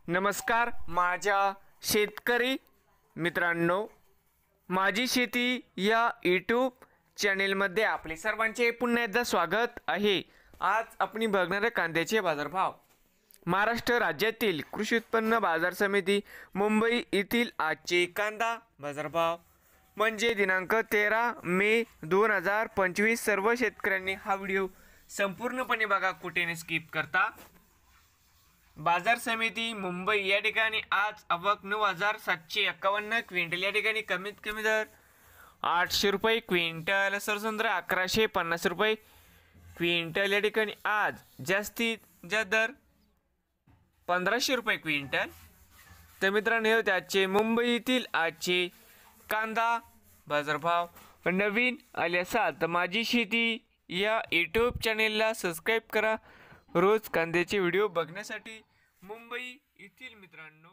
नमस्कार माझ्या शेतकरी मित्रांनो, माझी शेती या यूट्यूब चॅनेलमध्ये आपले सर्वांचे पुन्हा एकदा स्वागत आहे। आज आपण बघणार आहे कांद्याचे बाजारभाव। महाराष्ट्र राज्यातील कृषी उत्पन्न बाजार समिती मुंबई येथील आजचे कांदा बाजारभाव म्हणजे दिनांक 13 मे 2025। सर्व शेतकऱ्यांनी हा व्हिडिओ संपूर्णपणे बघा, कुठेने स्किप करता। बाजार समिती मुंबई या ठिकाणी आज आवक 9,751 क्विंटल, या ठिकाणी कमीत कमी दर 800 रुपये क्विंटल, सरसंत्र 1150 रुपये क्विंटल, या ठिकाणी आज जास्तीत जास्त दर 1500 रुपये क्विंटल। तर मित्रांनो, हे होते आजचे मुंबई येथील आजचे कांदा बाजारभाव। नवीन आले असाल तर माझी शेती या यूट्यूब चॅनेलला सबस्क्राईब करा रोज कांद्याचे व्हिडिओ बघण्यासाठी। मुंबई येथील मित्रांनो।